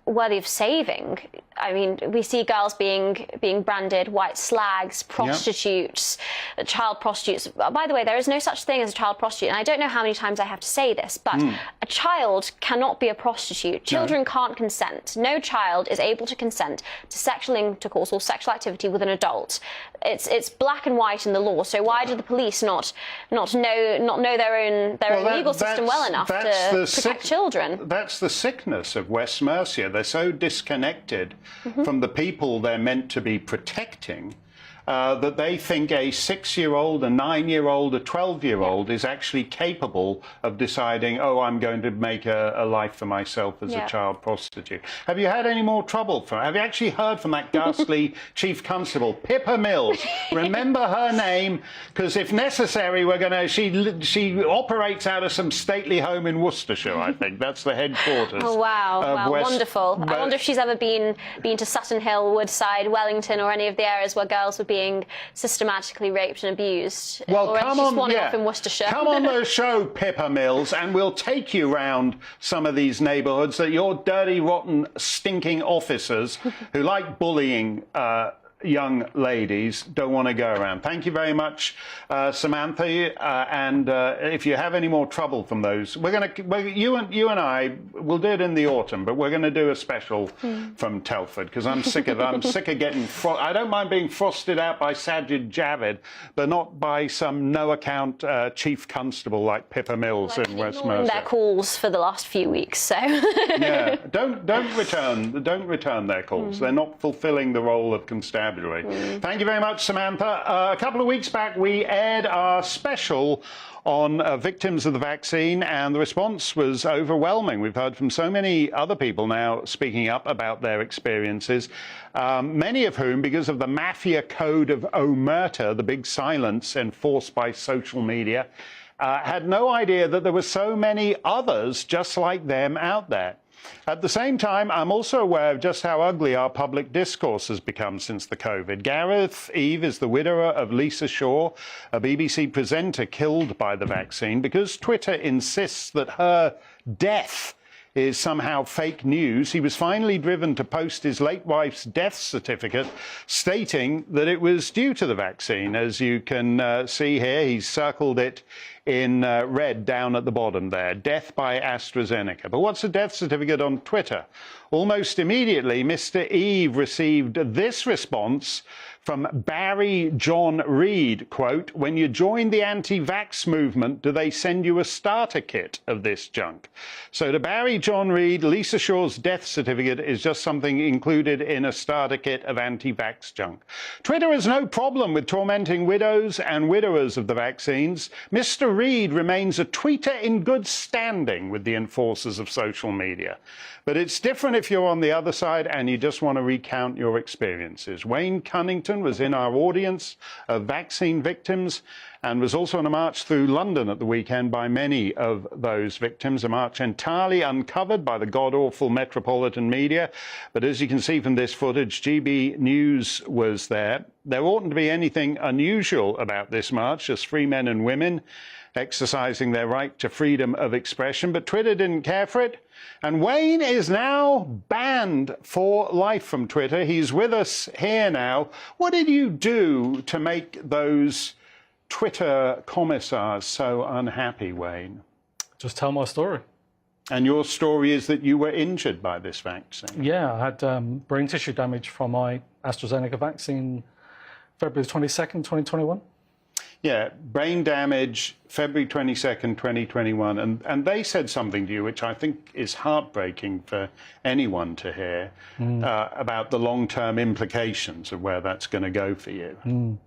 worthy of saving. I mean, we see girls being branded white slags, prostitutes, child prostitutes. By the way, there is no such thing as a child prostitute, and I don't know how many times I have to say this, but a child cannot be a prostitute. Children can't consent. No child is able to consent to sexual intercourse or sexual activity with an adult. It's black and white in the law. So why do the police not know their own legal system well enough to protect children? That's the sickness of West Mercia. They're so disconnected from the people they're meant to be protecting that they think a 6-year-old, a 9-year-old, a 12-year-old is actually capable of deciding, oh, I'm going to make a life for myself as a child prostitute. Have you had any more trouble have you actually heard from that ghastly Chief Constable, Pippa Mills? Remember her name, because if necessary, we're going to, she operates out of some stately home in Worcestershire, I think. That's the headquarters. Oh, wow. Wonderful. I wonder if she's ever been to Sutton Hill, Woodside, Wellington, or any of the areas where girls would be being systematically raped and abused. Well, or come just on, off in Worcestershire. Come on the show, Pippa Mills, and we'll take you round some of these neighbourhoods that your dirty, rotten, stinking officers who like bullying young ladies don't want to go around. Thank you very much, Samantha. And if you have any more trouble from those, you and I will do it in the autumn, but we're going to do a special from Telford, because I'm sick of getting. I don't mind being frosted out by Sajid Javid, but not by some no-account chief constable like Pippa Mills in West Mercia. Their calls for the last few weeks, so yeah, don't return their calls. They're not fulfilling the role of constabulary. Thank you very much, Samantha. A couple of weeks back, we aired our special on victims of the vaccine, and the response was overwhelming. We've heard from so many other people now speaking up about their experiences, many of whom, because of the mafia code of omerta, the big silence enforced by social media, had no idea that there were so many others just like them out there. At the same time, I'm also aware of just how ugly our public discourse has become since the COVID. Gareth Eve is the widower of Lisa Shaw, a BBC presenter killed by the vaccine, because Twitter insists that her death is somehow fake news. He was finally driven to post his late wife's death certificate, stating that it was due to the vaccine. As you can see here, he's circled it in red down at the bottom there, death by AstraZeneca. But what's the death certificate on Twitter? Almost immediately, Mr. Eve received this response from Barry John Reed, quote, "When you join the anti-vax movement, do they send you a starter kit of this junk?" So to Barry John Reed, Lisa Shaw's death certificate is just something included in a starter kit of anti-vax junk. Twitter has no problem with tormenting widows and widowers of the vaccines. Mr. Reed remains a tweeter in good standing with the enforcers of social media. But it's different if you're on the other side and you just want to recount your experiences. Wayne Cunnington was in our audience of vaccine victims and was also on a march through London at the weekend by many of those victims, a march entirely uncovered by the god-awful metropolitan media. But as you can see from this footage, GB News was there. There oughtn't to be anything unusual about this march, just free men and women exercising their right to freedom of expression, but Twitter didn't care for it. And Wayne is now banned for life from Twitter. He's with us here now. What did you do to make those Twitter commissars so unhappy, Wayne? Just tell my story. And your story is that you were injured by this vaccine? Yeah, I had brain tissue damage from my AstraZeneca vaccine February 22nd, 2021. Yeah, brain damage, February 22nd, 2021. And they said something to you, which I think is heartbreaking for anyone to hear, about the long-term implications of where that's going to go for you.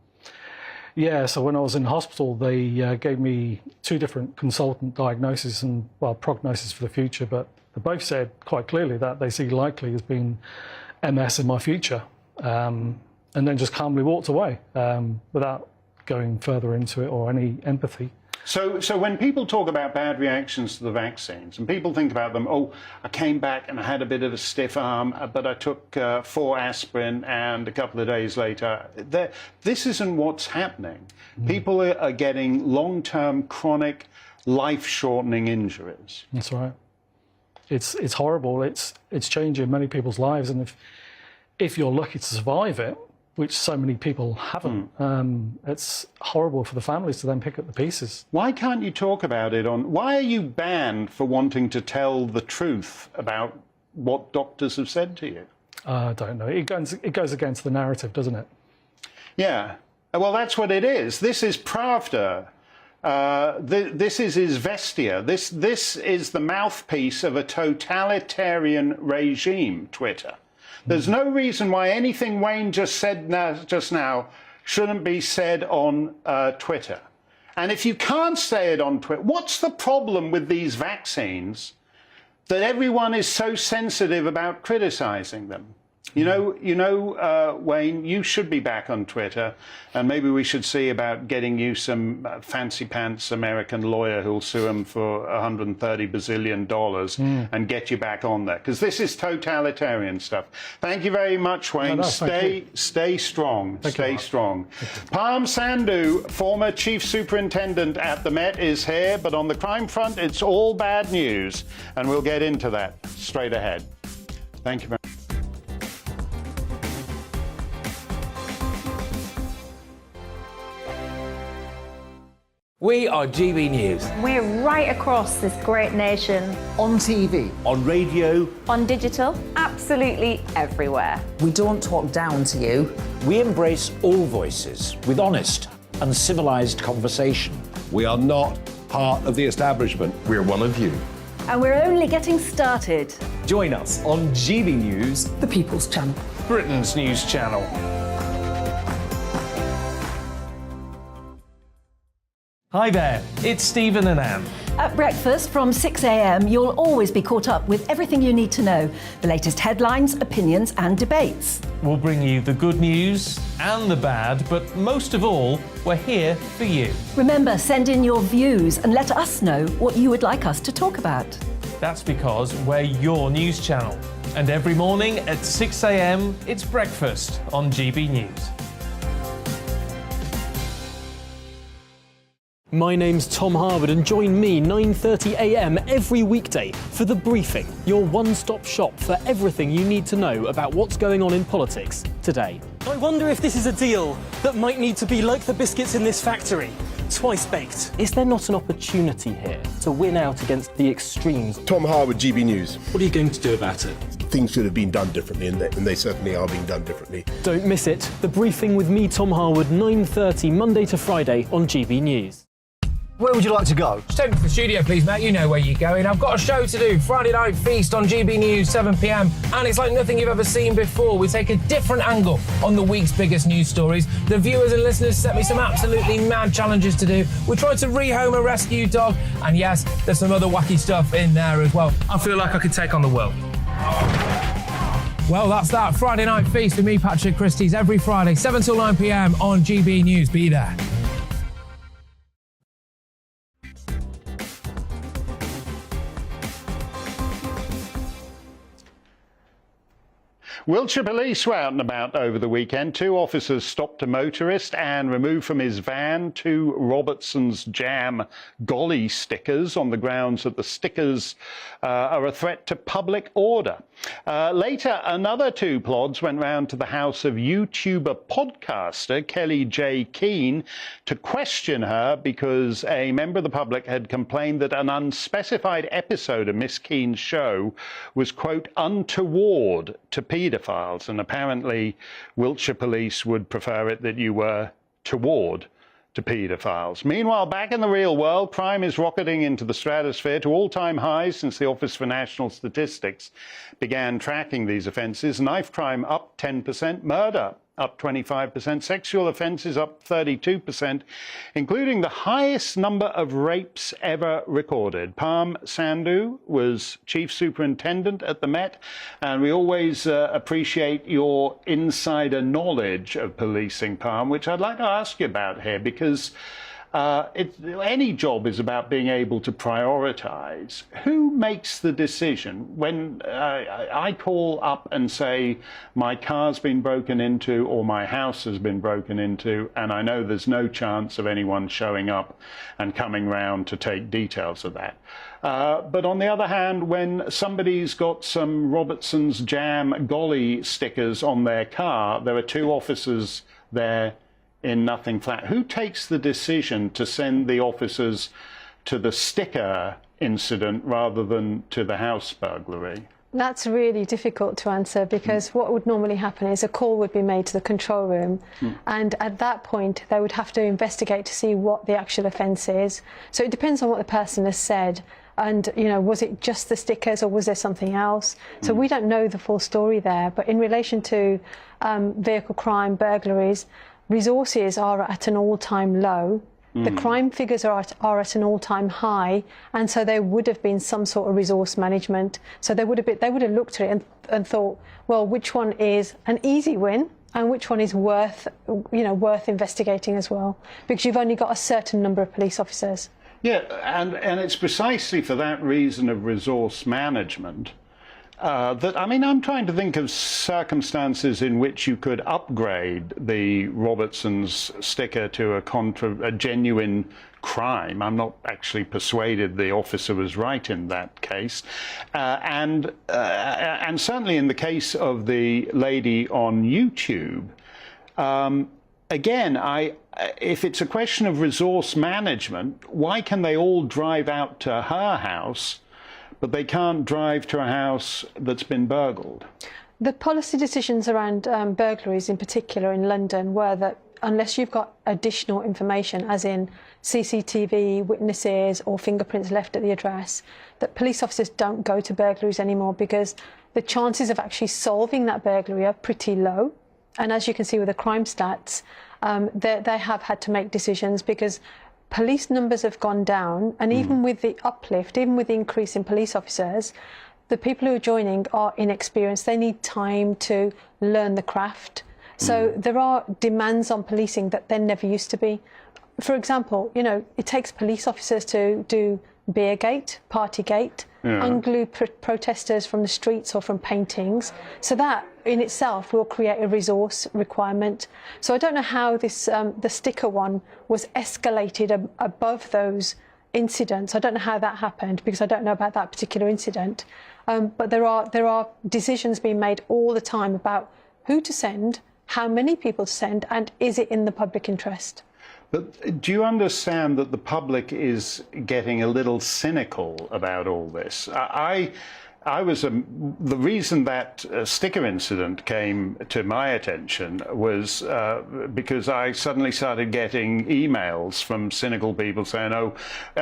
Yeah, so when I was in hospital, they gave me 2 different consultant diagnoses and, well, prognosis for the future, but they both said quite clearly that they see likely as being MS in my future, and then just calmly walked away without going further into it or any empathy. So when people talk about bad reactions to the vaccines, and people think about them, oh, I came back and I had a bit of a stiff arm, but I took 4 aspirin and a couple of days later, this isn't what's happening. People are getting long-term, chronic, life-shortening injuries. That's right. It's horrible. It's changing many people's lives, and if you're lucky to survive it, which so many people haven't. It's horrible for the families to then pick up the pieces. Why can't you talk about it why are you banned for wanting to tell the truth about what doctors have said to you? I don't know. It goes against the narrative, doesn't it? Yeah. Well, that's what it is. This is Pravda. This is Izvestia. This is the mouthpiece of a totalitarian regime, Twitter. There's no reason why anything Wayne just said just now shouldn't be said on Twitter. And if you can't say it on Twitter, what's the problem with these vaccines that everyone is so sensitive about criticizing them? You know, Wayne, you should be back on Twitter, and maybe we should see about getting you some fancy pants American lawyer who'll sue him for $130 bazillion and get you back on there, because this is totalitarian stuff. Thank you very much, Wayne. Stay strong. Stay strong. Parm Sandhu, former chief superintendent at the Met, is here, but on the crime front, it's all bad news, and we'll get into that straight ahead. Thank you very much. We are GB News. We're right across this great nation. On TV. On radio. On digital. Absolutely everywhere. We don't talk down to you. We embrace all voices with honest and civilised conversation. We are not part of the establishment. We're one of you. And we're only getting started. Join us on GB News, the People's Channel. Britain's news channel. Hi there, it's Stephen and Anne. At breakfast from 6 a.m, you'll always be caught up with everything you need to know, the latest headlines, opinions and debates. We'll bring you the good news and the bad, but most of all, we're here for you. Remember, send in your views and let us know what you would like us to talk about. That's because we're your news channel. And every morning at 6 a.m, it's breakfast on GB News. My name's Tom Harwood, and join me 9:30 a.m. every weekday for The Briefing, your one-stop shop for everything you need to know about what's going on in politics today. I wonder if this is a deal that might need to be like the biscuits in this factory, twice baked. Is there not an opportunity here to win out against the extremes? Tom Harwood, GBNews. What are you going to do about it? Things should have been done differently, and they certainly are being done differently. Don't miss it. The Briefing with me, Tom Harwood, 9:30 Monday to Friday on GB News. Where would you like to go? Just take me to the studio, please, mate. You know where you're going. I've got a show to do. Friday Night Feast on GB News, 7 p.m. And it's like nothing you've ever seen before. We take a different angle on the week's biggest news stories. The viewers and listeners set me some absolutely mad challenges to do. We tried to rehome a rescue dog. And yes, there's some other wacky stuff in there as well. I feel like I could take on the world. Well, that's that. Friday Night Feast with me, Patrick Christie's, every Friday, 7 till 9 p.m. on GB News. Be there. Wiltshire police were out and about over the weekend. 2 officers stopped a motorist and removed from his van 2 Robertson's Jam Golly stickers on the grounds that the stickers are a threat to public order. Later, another 2 plods went round to the house of YouTuber podcaster Kelly J. Keane to question her because a member of the public had complained that an unspecified episode of Miss Keane's show was, quote, untoward to paedophiles, and apparently Wiltshire police would prefer it that you were toward to paedophiles. Meanwhile, back in the real world, crime is rocketing into the stratosphere to all-time highs since the Office for National Statistics began tracking these offences. Knife crime up 10%, murder up 25%, sexual offences up 32%, including the highest number of rapes ever recorded. Parm Sandhu was Chief Superintendent at the Met, and we always appreciate your insider knowledge of policing, Parm, which I'd like to ask you about here, because any job is about being able to prioritise. Who makes the decision when I call up and say my car's been broken into or my house has been broken into, and I know there's no chance of anyone showing up and coming round to take details of that? But on the other hand, when somebody's got some Robertson's Jam Golly stickers on their car, there are 2 officers there in nothing flat. Who takes the decision to send the officers to the sticker incident rather than to the house burglary? That's really difficult to answer, because what would normally happen is a call would be made to the control room, and at that point they would have to investigate to see what the actual offence is. So it depends on what the person has said. And, you know, was it just the stickers or was there something else? So we don't know the full story there. But in relation to vehicle crime, burglaries, resources are at an all-time low. The crime figures are at an all-time high, and so there would have been some sort of resource management. So they would have looked at it and thought, well, which one is an easy win and which one is worth investigating as well, because you've only got a certain number of police officers. Yeah, and it's precisely for that reason of resource management that, I mean, I'm trying to think of circumstances in which you could upgrade the Robertson's sticker to a genuine crime. I'm not actually persuaded the officer was right in that case. And certainly in the case of the lady on YouTube, again, if it's a question of resource management, why can they all drive out to her house, but they can't drive to a house that's been burgled? The policy decisions around burglaries in particular in London were that unless you've got additional information, as in CCTV, witnesses or fingerprints left at the address, that police officers don't go to burglaries anymore, because the chances of actually solving that burglary are pretty low. And as you can see with the crime stats, they have had to make decisions because police numbers have gone down, and even with the uplift, even with the increase in police officers, the people who are joining are inexperienced. They need time to learn the craft. So there are demands on policing that there never used to be. For example, you know, it takes police officers to do Beergate, Partygate, unglue protesters from the streets or from paintings. So that in itself will create a resource requirement. So I don't know how this the sticker one was escalated above those incidents. I don't know how that happened, because I don't know about that particular incident. But there are decisions being made all the time about who to send, how many people to send, and is it in the public interest? But do you understand that the public is getting a little cynical about all this? I was the reason that sticker incident came to my attention was because I suddenly started getting emails from cynical people saying, "Oh,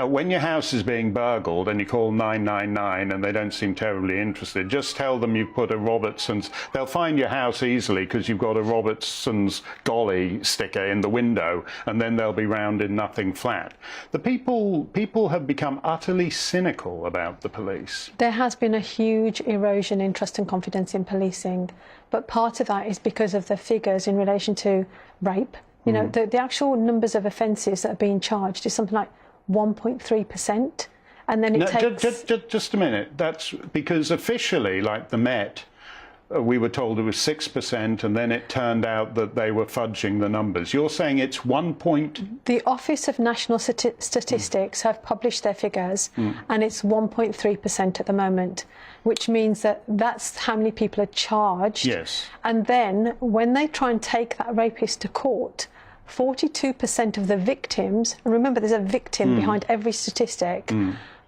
when your house is being burgled and you call 999 and they don't seem terribly interested, just tell them you've put a Robertson's. They'll find your house easily because you've got a Robertson's Golly sticker in the window, and then they'll be round in nothing flat." The people have become utterly cynical about the police. There has been a huge erosion in trust and confidence in policing, but part of that is because of the figures in relation to rape. You know, the actual numbers of offences that are being charged is something like 1.3%, and then it takes... Just a minute. That's because officially, like the Met, we were told it was 6%, and then it turned out that they were fudging the numbers. You're saying it's 1 point... The Office of National Statistics have published their figures, and it's 1.3% at the moment, which means that that's how many people are charged. Yes. And then when they try and take that rapist to court, 42% of the victims, and remember there's a victim behind every statistic,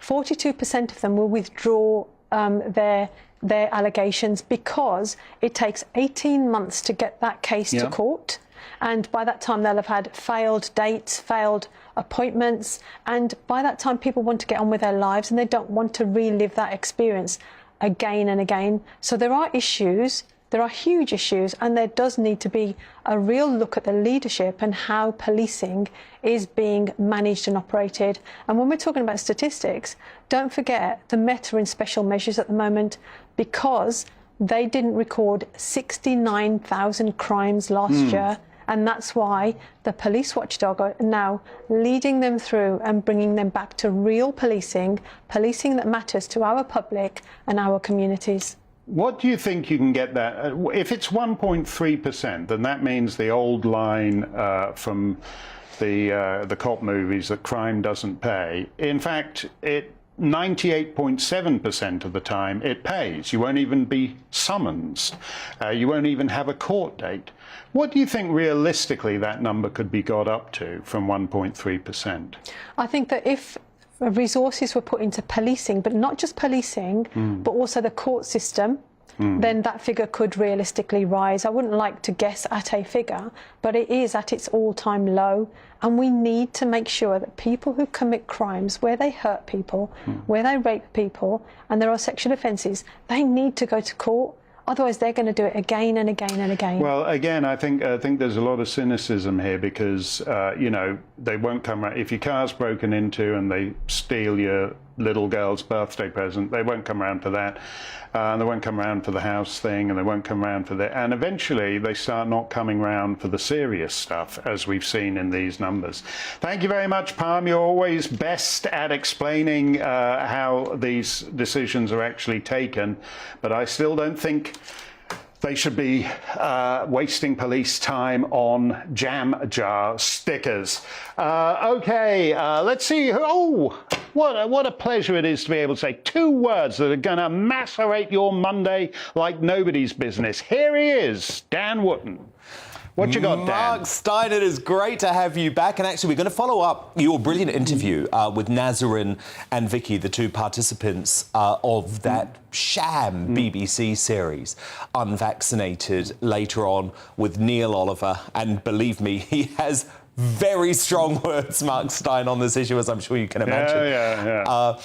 42% of them will withdraw their allegations because it takes 18 months to get that case to court, and by that time they'll have had failed dates, failed appointments, and by that time people want to get on with their lives and they don't want to relive that experience again and again. So there are issues, there are huge issues, and there does need to be a real look at the leadership and how policing is being managed and operated. And when we're talking about statistics, don't forget the Met are in special measures at the moment because they didn't record 69,000 crimes last year. And that's why the police watchdog are now leading them through and bringing them back to real policing that matters to our public and our communities. What do you think you can get that? If it's 1.3%, then that means the old line from the cop movies that crime doesn't pay. In fact, 98.7% of the time it pays. You won't even be summoned. You won't even have a court date. What do you think realistically that number could be got up to from 1.3%? I think that if resources were put into policing, but not just policing, but also the court system, then that figure could realistically rise. I wouldn't like to guess at a figure, but it is at its all-time low. And we need to make sure that people who commit crimes where they hurt people, where they rape people, and there are sexual offences, they need to go to court. Otherwise, they're going to do it again and again and again. Well, again, I think there's a lot of cynicism here because, you know, they won't come around. If your car's broken into and they steal your little girl's birthday present, they won't come around for that. They won't come around for the house thing, and they won't come around for that. And eventually, they start not coming around for the serious stuff, as we've seen in these numbers. Thank you very much, Palm. You're always best at explaining how these decisions are actually taken, but I still don't think they should be wasting police time on jam jar stickers. Okay, let's see. Oh, what a pleasure it is to be able to say 2 words that are going to macerate your Monday like nobody's business. Here he is, Dan Wootton. What you got, Dan? Mark Steyn, it is great to have you back. And actually, we're going to follow up your brilliant interview with Nazarene and Vicky, the 2 participants of that sham BBC series, Unvaccinated, later on with Neil Oliver. And believe me, he has very strong words, Mark Steyn, on this issue, as I'm sure you can imagine.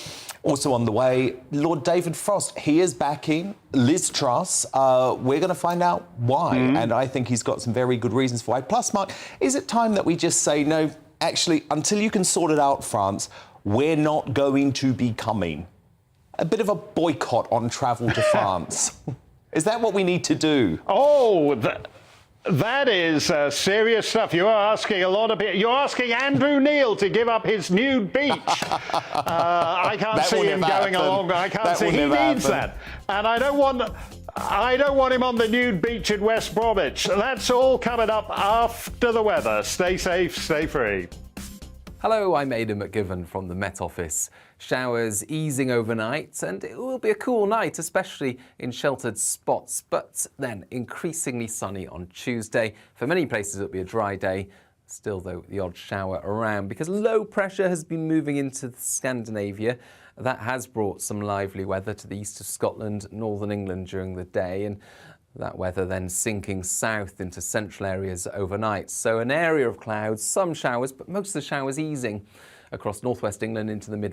Also on the way, Lord David Frost. He is backing Liz Truss. We're going to find out why, and I think he's got some very good reasons for why. Plus, Mark, is it time that we just say, no, actually, until you can sort it out, France, we're not going to be coming? A bit of a boycott on travel to France. Is that what we need to do? Oh, that is serious stuff. You are asking a lot of people. You're asking Andrew Neil to give up his nude beach. I can't see him going along. I can't see. He needs that, and I don't want him on the nude beach in West Bromwich. That's all coming up after the weather. Stay safe, stay free. Hello, I'm Aidan McGivern from the Met Office. Showers easing overnight, and it will be a cool night, especially in sheltered spots, but then increasingly sunny on Tuesday. For many places, it'll be a dry day. Still, though, the odd shower around because low pressure has been moving into Scandinavia. That has brought some lively weather to the east of Scotland, northern England during the day, and that weather then sinking south into central areas overnight. So an area of clouds, some showers, but most of the showers easing across northwest England into the Midlands.